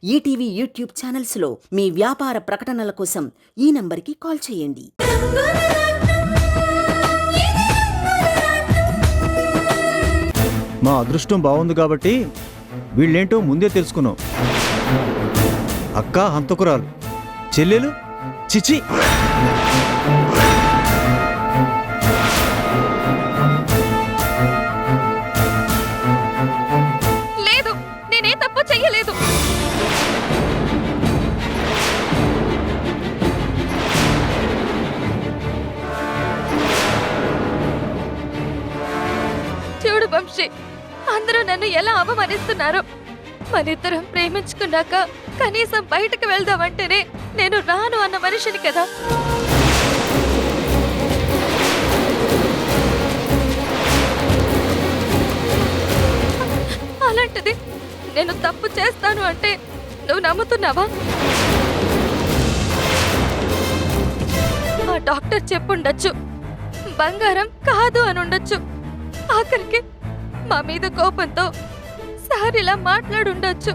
ETV YouTube ఛానల్స్లో మీ వ్యాపార ప్రకటనల కోసం ఈ నంబర్కి కాల్ చేయండి. మా అదృష్టం బాగుంది కాబట్టి వీళ్ళేంటో ముందే తెలుసుకున్నాం. అక్క హంతకురాలు, చెల్లెలు చిచి. లేదు, నేనే తప్పు చెయ్యలేదు. చూడు వంశీ, అందరూ నన్ను ఎలా అవమానిస్తున్నారో. మనిద్దరం ప్రేమించుకున్నాక కనీసం బయటకు వెళ్దామంటేనే నేను రాను అన్న మనిషిని కదా. అలాంటిది నేను తప్పు చేస్తాను అంటే నువ్వు నమ్ముతున్నావా? ఆ డాక్టర్ చెప్పుండొచ్చు, బంగారం కాదు అని ఉండొచ్చు. ఆఖరికి మా మీద కోపంతో సార్ ఇలా మాట్లాడుండొచ్చు.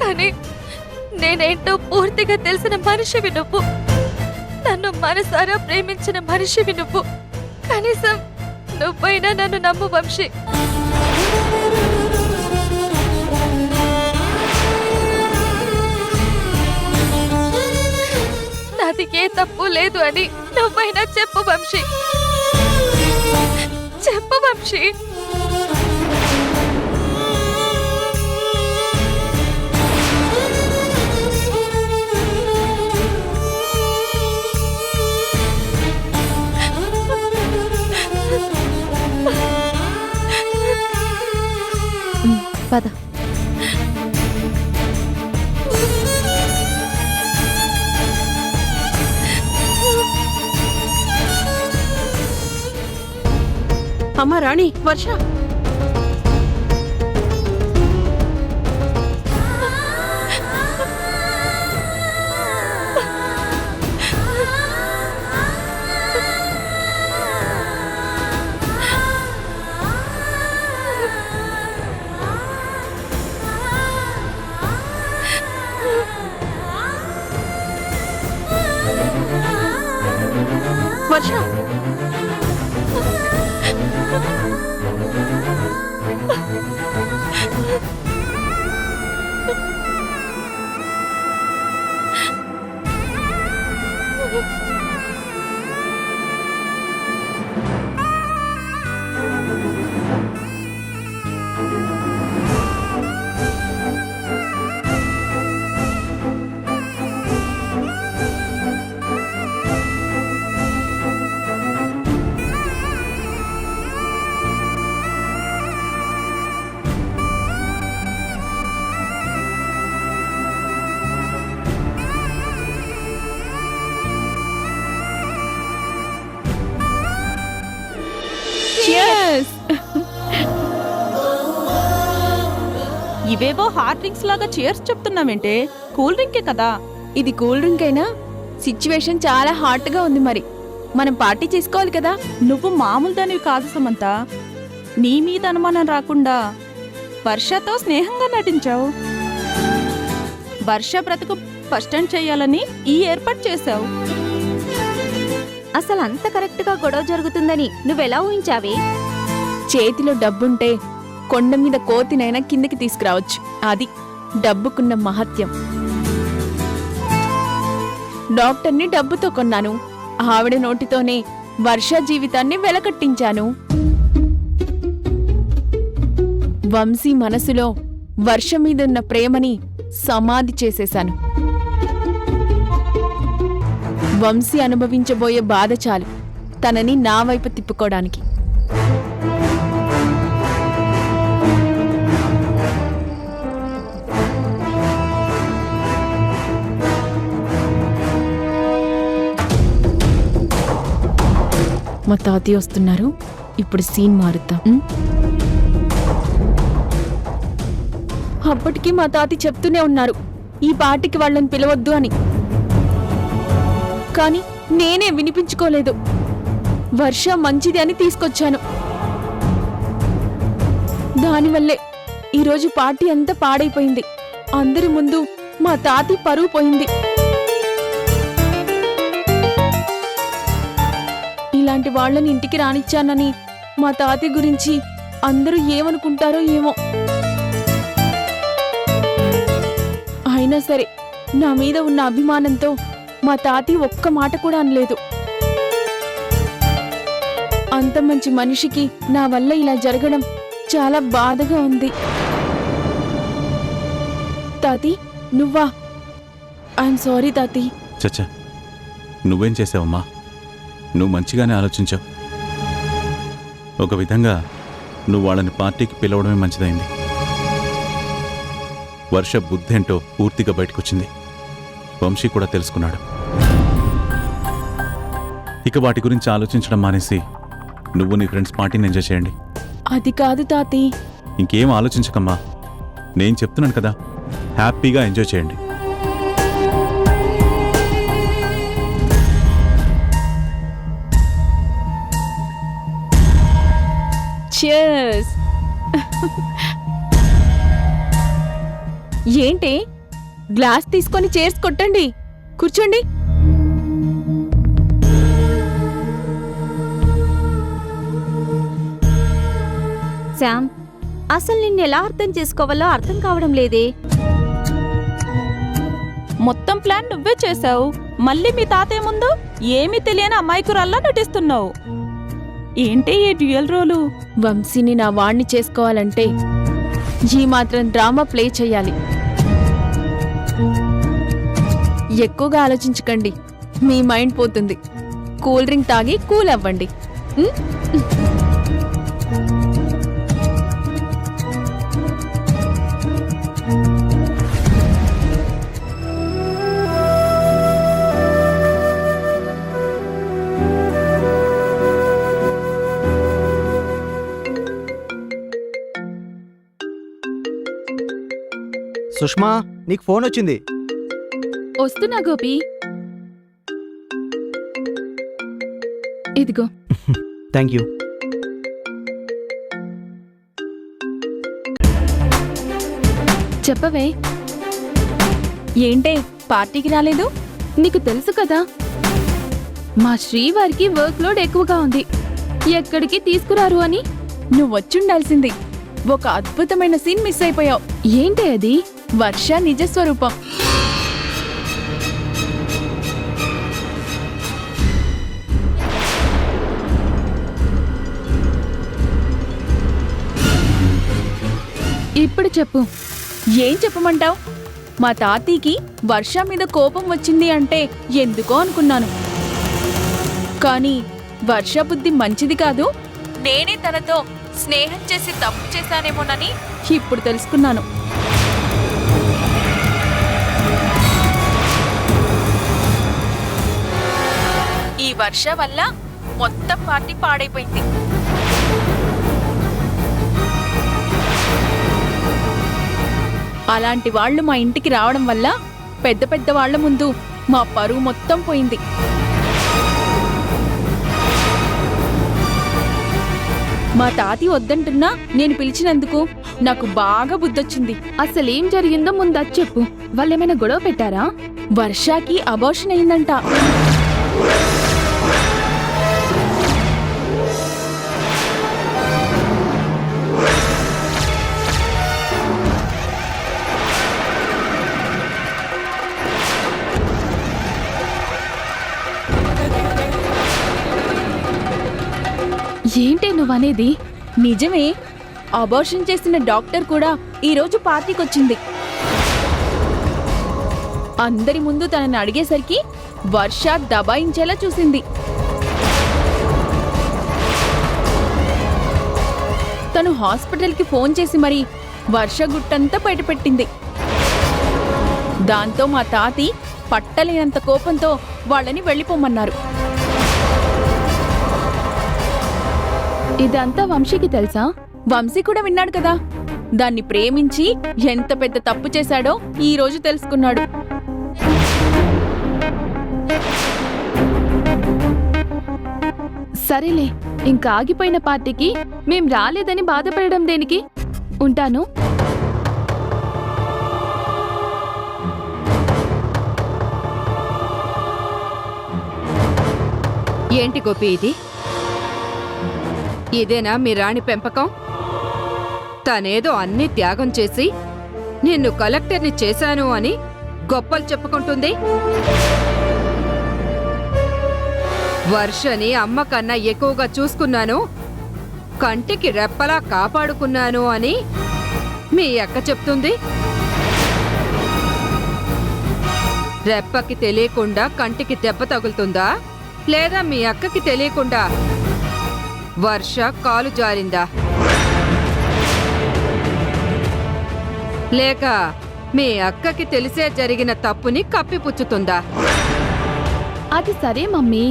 కానీ నేనేంటో పూర్తిగా తెలిసిన మనిషివి నువ్వు. నన్ను మనసారా ప్రేమించిన మనిషివి నువ్వు. కనీసం నువ్వైనా నన్ను నమ్ము వంశీ. నాది ఏ తప్పు లేదు అని నువ్వైనా చెప్పు వంశీ, చెప్పు వంశీ. పద. అమ్మా రాణి, వర్ష. వర్ష, ఇవేవో హాట్ డ్రింక్స్ లాగా చేర్స్ చెప్తున్నావేంటే? కూల్ డ్రింకే కదా. ఇది కూల్ డ్రింక్ అయినా సిచ్యువేషన్ చాలా హాట్ గా ఉంది. మరి మనం పార్టీ చేసుకోవాలి కదా. నువ్వు మామూలు దానివి కాదు సమంత. నీ మీద అనుమానం రాకుండా వర్షతో స్నేహంగా నటించావు. వర్ష బ్రతుకు ఫస్ట్ చేయాలని ఈ ఏర్పాటు చేశావు. అసలు అంత కరెక్ట్ గా గొడవ జరుగుతుందని నువ్వెలా ఊహించావే? చేతిలో డబ్బుంటే కొండ మీద కోతినైనా కిందకి తీసుకురావచ్చు. అది డబ్బుకున్న మహత్యం. డాక్టర్ని డబ్బుతో కొన్నాను. ఆవిడ నోటితోనే వర్ష జీవితాన్ని వెలకట్టించాను. వంశీ మనసులో వర్ష మీదున్న ప్రేమని సమాధి చేసేశాను. వంశీ అనుభవించబోయే బాధ చాలు తనని నా వైపు తిప్పుకోవడానికి. మా తాతయ్య వస్తున్నారు. ఇప్పుడు సీన్ మారుద్దాం. అప్పటికి మా తాతయ్య చెప్తూనే ఉన్నారు, ఈ పార్టీకి వాళ్ళని పిలవద్దు అని. కానీ నేనే వినిపించుకోలేదు. వర్ష మంచిది అని తీసుకొచ్చాను. దానివల్లే ఈరోజు పార్టీ అంతా పాడైపోయింది. అందరి ముందు మా తాతి పరువు పోయింది. ఇలాంటి వాళ్ళని ఇంటికి రానిచ్చానని మా తాతి గురించి అందరూ ఏమనుకుంటారో ఏమో. అయినా సరే నా మీద ఉన్న అభిమానంతో మా తాతి ఒక్క మాట కూడా అనలేదు. అంత మంచి మనిషికి నా వల్ల ఇలా జరగడం చాలా బాధగా ఉంది. తాతి, నువ్వా? ఐఎమ్ సారీ తాతి. చచ్చా, నువ్వేం చేసావమ్మా? నువ్వు మంచిగానే ఆలోచించావు. ఒక విధంగా నువ్వు వాళ్ళని పార్టీకి పిలవడమే మంచిదైంది. వర్ష బుద్ధేంటో పూర్తిగా బయటకొచ్చింది. వంశీ కూడా తెలుసుకున్నాడు. ఇక వాటి గురించి ఆలోచించడం మానేసి నువ్వు నీ ఫ్రెండ్స్ పార్టీని ఎంజాయ్ చేయండి. అది కాదు తాతి. ఇంకేం ఆలోచించకమ్మా, నేను చెప్తున్నాను కదా, హ్యాపీగా ఎంజాయ్ చేయండి. Cheers. ఏంటి, గ్లాస్ తీసుకొని చేర్స్ కొట్టండి. కూర్చోండి. శామ్, అసలు నిన్ను ఎలా అర్థం చేసుకోవాలో అర్థం కావడం లేదే. మొత్తం ప్లాన్ నువ్వే చేశావు. మళ్ళీ మీ తాతయ్య ముందు ఏమీ తెలియని అమాయకురాల్లా నటిస్తున్నావు. ఏంటి ఈ డ్యూయల్ రోలు? వంశీని నా వాణ్ణి చేసుకోవాలంటే ఈ మాత్రం డ్రామా ప్లే చెయ్యాలి. ఎక్కువగా ఆలోచించకండి, మీ మైండ్ పోతుంది. కూల్ డ్రింక్ తాగి కూల్ అవ్వండి. ఉం? సుష్మా, నీకు ఫోన్ వచ్చింది. వస్తున్నా గోపి. ఇదిగో. Thank you. చెప్పవే, ఏంటే పార్టీకి రాలేదు? నీకు తెలుసు కదా, మా శ్రీవారికి వర్క్ లోడ్ ఎక్కువగా ఉంది, ఎక్కడికి తీసుకురారు అని. నువ్వు వచ్చుండాల్సింది. ఒక అద్భుతమైన సీన్ మిస్ అయిపోయావు. ఏంటి అది? వర్ష నిజస్వరూపం. ఇప్పుడు చెప్పు, ఏం చెప్పమంటావు? మా తాతీకి వర్ష మీద కోపం వచ్చింది అంటే ఎందుకో అనుకున్నాను. కానీ వర్ష బుద్ధి మంచిది కాదు. నేనే తనతో స్నేహం చేసి తప్పు చేశానేమోనని ఇప్పుడు తెలుసుకున్నాను. ఈ వర్ష వల్ల మొత్తం పార్టీ పాడైపోయింది. అలాంటి వాళ్ళు మా ఇంటికి రావడం వల్ల పెద్ద పెద్ద వాళ్ల ముందు మా పరువు మొత్తం పోయింది. మా తాతి వద్దంటున్నా నేను పిలిచినందుకు నాకు బాగా బుద్ధొచ్చింది. అసలేం జరిగిందో ముందు అది చెప్పు. వాళ్ళేమైనా గొడవ పెట్టారా? వర్షాకి అబార్షన్ అయిందంట. ఏంటి నువ్వనేది? నిజమే. అబార్షన్ చేసిన డాక్టర్ కూడా ఈరోజు పార్టీకొచ్చింది. అందరి ముందు తనని అడిగేసరికి వర్ష దబాయించేలా చూసింది. తను హాస్పిటల్కి ఫోన్ చేసి మరీ వర్ష గుట్టంతా బయటపెట్టింది. దాంతో మా తాతి పట్టలేనంత కోపంతో వాళ్ళని వెళ్ళిపోమన్నారు. ఇదంతా వంశీకి తెలుసా? వంశీ కూడా విన్నాడు కదా. దాన్ని ప్రేమించి ఎంత పెద్ద తప్పు చేశాడో ఈ రోజు తెలుసుకున్నాడు. సరేలే, ఇంకా ఆగిపోయిన పార్టీకి మేం రాలేదని బాధపడడం దేనికి? ఉంటాను. ఏంటి గోపి ఇది? ఇదేనా మీ రాణి పెంపకం? తనేదో అన్నీ త్యాగం చేసి నిన్ను కలెక్టర్ని చేశాను అని గొప్పలు చెప్పుకుంటుంది. వర్షని అమ్మ కన్నా ఎక్కువగా చూసుకున్నాను, కంటికి రెప్పలా కాపాడుకున్నాను అని మీ అక్క చెప్తుంది. రెప్పకి తెలియకుండా కంటికి దెబ్బ తగులుతుందా, లేదా మీ అక్కకి తెలియకుండా వర్ష కాలు జారిందా, లేక మీ అక్కకి తెలిసే జరిగిన తప్పుని కప్పిపుచ్చుతుందా? అది సరే మమ్మీ,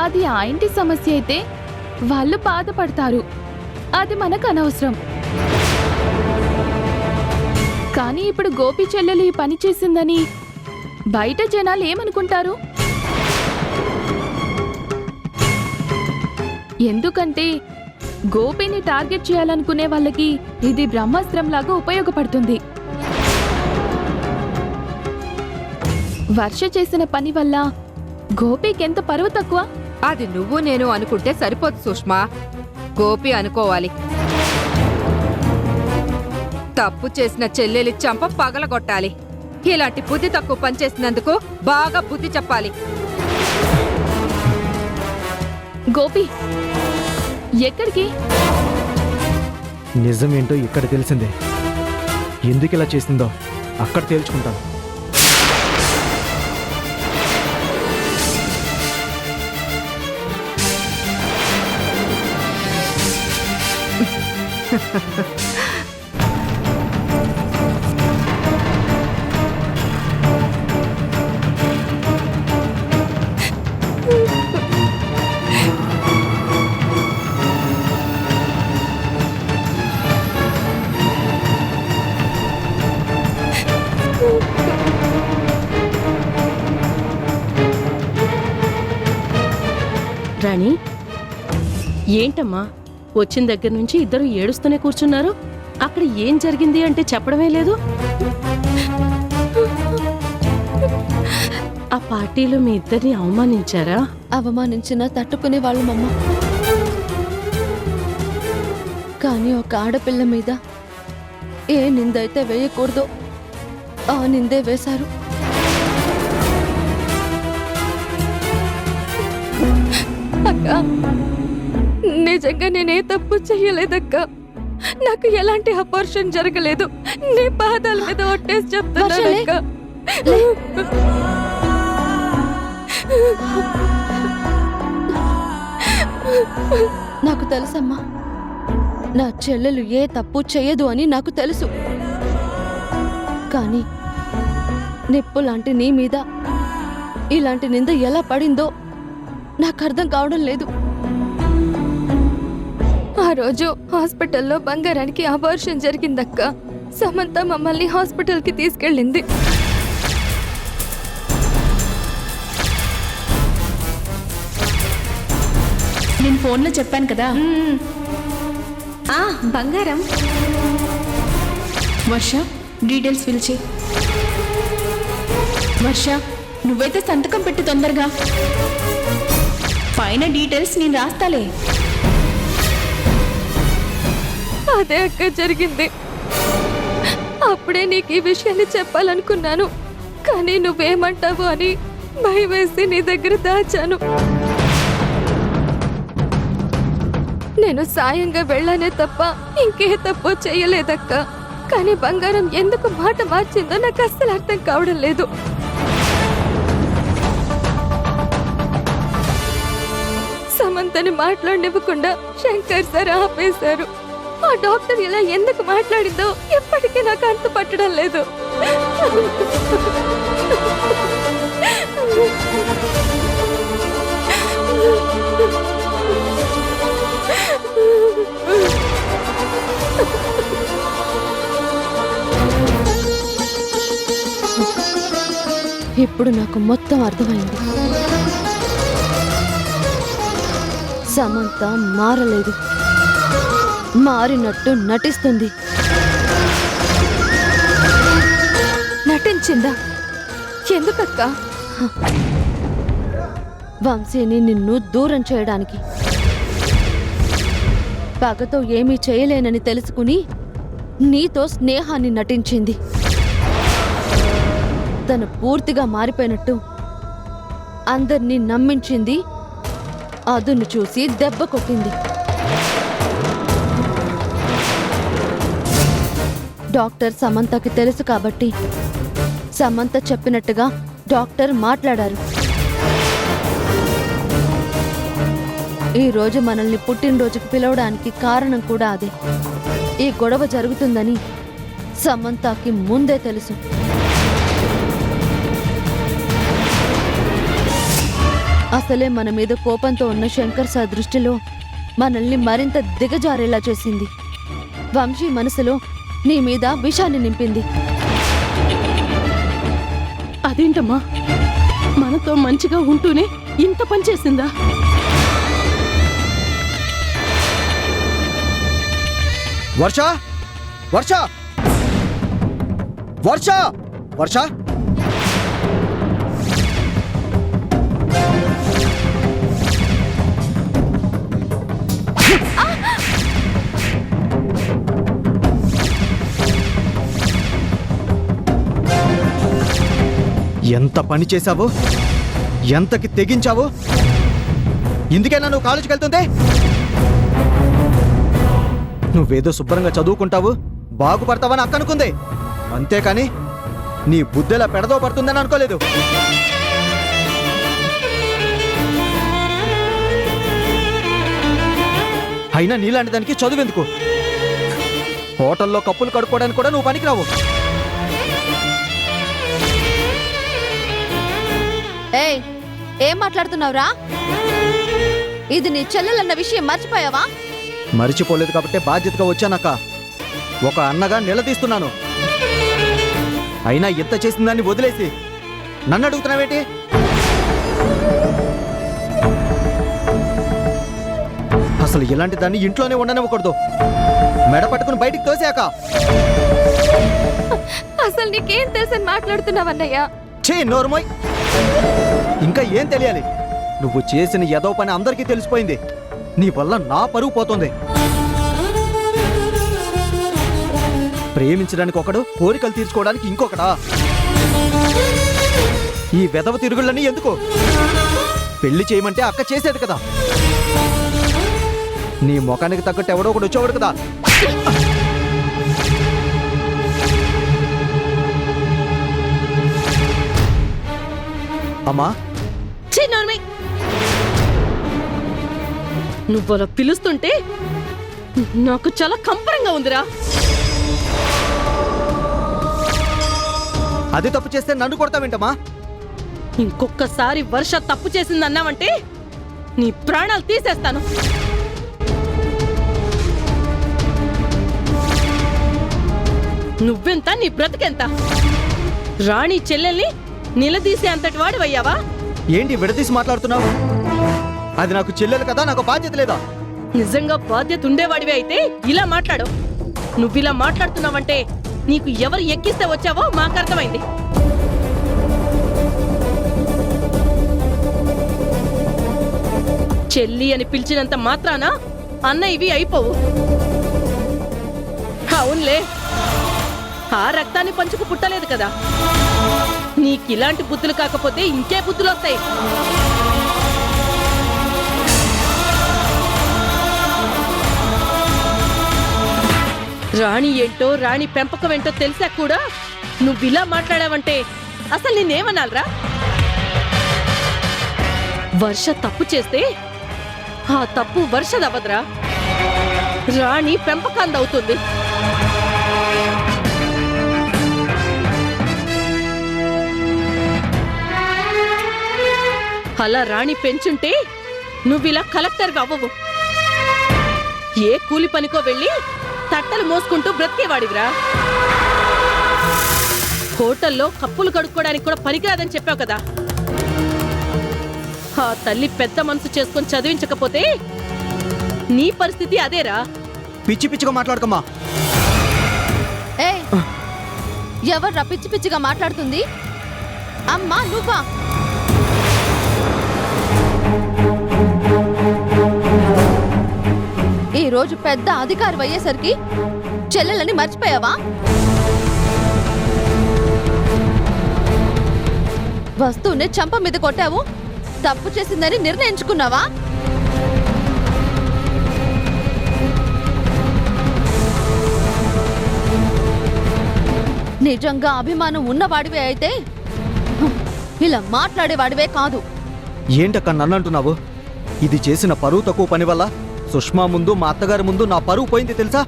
అది ఆ ఇంటి సమస్య అయితే వాళ్ళు బాధపడతారు, అది మనకు అనవసరం. కానీ ఇప్పుడు గోపి చెల్లెలు ఈ పని చేసిందని బయట జనాలు ఏమనుకుంటారు? ఎందుకంటే గోపిని టార్గెట్ చేయాలనుకునే వాళ్ళకి ఇది బ్రహ్మాస్త్రంలాగా ఉపయోగపడుతుంది. వర్ష చేసిన పని వల్ల గోపికెంత పరువు తక్కువ? అది నువ్వు నేను అనుకుంటే సరిపోదు సుష్మా, గోపి అనుకోవాలి. తప్పు చేసిన చెల్లెలి చంప పగలగొట్టాలి. ఇలాంటి బుద్ధి తక్కువ పనిచేసినందుకు బాగా బుద్ధి చెప్పాలి. గోపి ఎక్కడికి? నిజం ఏంటో ఇక్కడ తెలిసిందే. ఎందుకు ఇలా చేసిందో అక్కడ తేల్చుకుంటాను. రాణి, ఏంటమ్మా వచ్చిన దగ్గర నుంచి ఇద్దరు ఏడుస్తూనే కూర్చున్నారు? అక్కడ ఏం జరిగింది అంటే చెప్పడమే లేదు. ఆ పార్టీలో మీ ఇద్దరిని అవమానించారా? అవమానించినా తట్టుకునే వాళ్ళమమ్మ. కానీ ఒక ఆడపిల్ల మీద ఏ నిందైతే వేయకూడదో ఆ నిందే వేశారు. అక్క, నిజంగా నేనే తప్పు చెయ్యలేదక్క. నాకు ఎలాంటి అపార్షన్ జరగలేదు. నీ పాదాల మీద ఒట్టేసి చెప్తున్నానక్క. నాకు తెలుసమ్మా, నా చెల్లెలు ఏ తప్పు చెయ్యదు అని నాకు తెలుసు. కానీ నిప్పు లాంటి నీ మీద ఇలాంటి నింద ఎలా పడిందో నాకు అర్థం కావడం లేదు. ఆ రోజు హాస్పిటల్లో బంగారానికి అబార్షన్ జరిగిందక్క. సమంత మమ్మల్ని హాస్పిటల్కి తీసుకెళ్ళింది. నేను ఫోన్లో చెప్పాను కదా. బంగారం వర్ష, డీటెయిల్స్ ఫిల్ చేయి. వర్ష, నువ్వైతే సంతకం పెట్టి తొందరగా. పైన డీటెయిల్స్ నేను రాస్తాలే. అదే అక్క జరిగింది. అప్పుడే నీకు ఈ విషయాన్ని చెప్పాలనుకున్నాను, కానీ నువ్వేమంటావు అని భయం వేసి నీ దగ్గర దాచాను. నేను సాయంగా వెళ్ళానే తప్ప ఇంకే తప్పు చెయ్యలేదక్క. కానీ బంగారం ఎందుకు మాట మార్చిందో నాకు అస్సలు అర్థం కావడం లేదు. సమంతని మాట్లాడనివ్వకుండా శంకర్ సార్ ఆపేశారు. ఆ డాక్టర్ ఇలా ఎందుకు మాట్లాడిందో ఎప్పటికీ నాకు అంతు పట్టడం లేదు. ఇప్పుడు నాకు మొత్తం అర్థమైంది. సమంత మారలేదు. మారినట్టు నటిస్తుంది. నటించిందా? ఎందుకక్క? వంశీని నిన్ను దూరం చేయడానికి. పగతో ఏమీ చేయలేనని తెలుసుకుని నీతో స్నేహాన్ని నటించింది. తను పూర్తిగా మారిపోయినట్టు అందర్నీ నమ్మించింది. అదును చూసి దెబ్బ కొట్టింది. డాక్టర్ సమంతకి తెలుసు కాబట్టి సమంత చెప్పినట్టుగా డాక్టర్ మాట్లాడారు. ఈ రోజు మనల్ని పుట్టినరోజుకి పిలవడానికి కారణం కూడా అదే. ఈ గొడవ జరుగుతుందని సమంతకి ముందే తెలుసు. అసలే మన మీద కోపంతో ఉన్న శంకర్ సార్ దృష్టిలో మనల్ని మరింత దిగజారేలా చేసింది. వంశీ మనసులో నీ మీద విషాన్ని నింపింది. అదేంటమ్మా, మనతో మంచిగా ఉంటూనే ఇంత పని చేసిందా? వర్ష వర్ష వర్ష వర్ష ఎంత పని చేశావు, ఎంతకి తెగించావు. ఇందుకేనా నువ్వు కాలేజీకి వెళ్తుంది? నువ్వేదో శుభ్రంగా చదువుకుంటావు, బాగుపడతావని అక్క అనుకుంది. అంతేకాని నీ బుద్ధెలా పెడదో పడుతుందని అనుకోలేదు. అయినా నీలాంటి దానికి చదువెందుకు? హోటల్లో కప్పులు కడుక్కోవడానికి కూడా నువ్వు పనికిరావు. ఏయ్, ఏం మాట్లాడుతున్నావురా? ఇది నీ చెల్లెలన్న విషయం మర్చిపోయావా? మరిచిపోలేదు కాబట్టి బాధ్యతగా వచ్చానక్క. ఒక అన్నగా నిలదీస్తున్నాను. అయినా ఎంత చేసిన దాన్ని వదిలేసి నన్ను అడుగుతున్నావేంటి? అసలు ఇలాంటి దాన్ని ఇంట్లోనే ఉండనివ్వకూడదు. మెడ పట్టుకుని బయటికి తోసాక. అసలు నీకేం తెలుసని మాట్లాడుతున్నావన్నయ్యా? ఛీ, నోరుమోయ్. ఇంకా ఏం తెలియాలి? నువ్వు చేసిన ఏదో పని అందరికీ తెలిసిపోయింది. నీ వల్ల నా పరువు పోతుంది. ప్రేమించడానికి ఒకడు, కోరికలు తీర్చుకోవడానికి ఇంకొకడా? ఈ వెధవ తిరుగుళ్ళని ఎందుకు? పెళ్లి చేయమంటే అక్క చేసేది కదా. నీ ముఖానికి తగ్గట్టు ఎవడో ఒకడు వచ్చేవాడు కదా. అమ్మా, నువ్వు అలా పిలుస్తుంటే నాకు చాలా కంపరంగా ఉందిరా. అది తప్పు చేస్తే నన్ను కొడతావేంటమ్మా? ఇంకొకసారి వర్ష తప్పు చేసిందన్నావంటే నీ ప్రాణాలు తీసేస్తాను. నువ్వెంత, నీ బ్రతికెంత? రాణి చెల్లెల్ని నిలదీసే అంతటి వాడివయ్యావా? ఏంటి విడదీసి మాట్లాడుతున్నావు? అది నాకు చెల్లెలు కదా, నాకు బాధ్యత లేదా? నిజంగా బాధ్యత ఉండేవాడివి అయితే ఇలా మాట్లాడు. నువ్విలా మాట్లాడుతున్నావంటే నీకు ఎవరు ఎక్కిస్తే వచ్చావో మాకు అర్థమైంది. చెల్లి అని పిలిచినంత మాత్రాన అన్న ఇవి అయిపోవు. అవునులే, ఆ రక్తాన్ని పంచుకు పుట్టలేదు కదా. నీకిలాంటి బుద్ధులు కాకపోతే ఇంకే బుద్ధులు వస్తాయి. రాణి ఏంటో, రాణి పెంపకం ఏంటో తెలిసా కూడా నువ్విలా మాట్లాడావంటే అసలు నేనేమనాలరా? వర్ష తప్పు చేస్తే ఆ తప్పు వర్షదవద్రా, రాణి పెంపకాందవుతుంది. అలా రాణి పెంచుంటే నువ్విలా కలెక్టర్గా అవ్వవు. ఏ కూలి పనికో వెళ్ళి తట్టలు మోసుకుంటూ బ్రతికేవాడివిరా. హోటల్లో కప్పులు కడుక్కోవడానికి కూడా పనికిరాదని చెప్పావు కదా. ఆ తల్లి పెద్ద మనసు చేసుకొని చదివించకపోతే నీ పరిస్థితి అదేరా. పిచ్చి పిచ్చిగా మాట్లాడకమ్మా. ఏయ్ ఎవర్రా పిచ్చి పిచ్చిగా మాట్లాడుతుంది? అమ్మా నువ్వా? ఈ రోజు పెద్ద అధికారి అయ్యేసరికి చెల్లెలని మర్చిపోయావా? వస్తువుని చంప మీద కొట్టావు, తప్పు చేసిందని నిర్ణయించుకున్నావా? నిజంగా అభిమానం ఉన్నవాడివే అయితే ఇలా మాట్లాడేవాడివే కాదు. ఏంటక్క నన్ను అంటున్నావు? ఇది చేసిన పరువు తక్కువ పని వల్ల సుష్మా ముందు మా అత్తగారి ముందు నా పరువు పోయింది తెలుసా?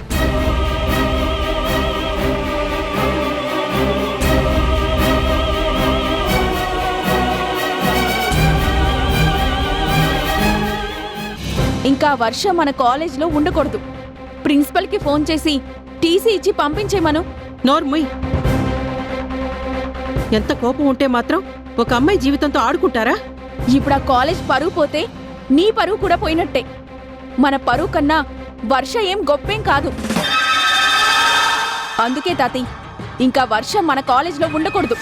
ఇంకా వర్ష మన కాలేజీలో ఉండకూడదు. ప్రిన్సిపల్కి ఫోన్ చేసి టీసీ ఇచ్చి పంపించేమను. నోర్ముయ్. ఎంత కోపం ఉంటే మాత్రం ఒక అమ్మాయి జీవితంతో ఆడుకుంటారా? ఇప్పుడు ఆ కాలేజ్ పరువు పోతే నీ పరువు కూడా పోయినట్టే. మన పరువు కన్నా వర్ష ఏం గొప్పేం కాదు. అందుకే తాతయ్య, ఇంకా వర్ష మన కాలేజీలో ఉండకూడదు.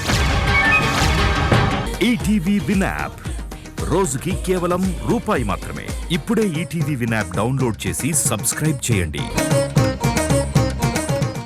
ఈటీవీ విన్ యాప్ రోజుకి కేవలం రూపాయి మాత్రమే. ఇప్పుడే ఈటీవీ విన్ యాప్ డౌన్లోడ్ చేసి సబ్స్క్రైబ్ చేయండి.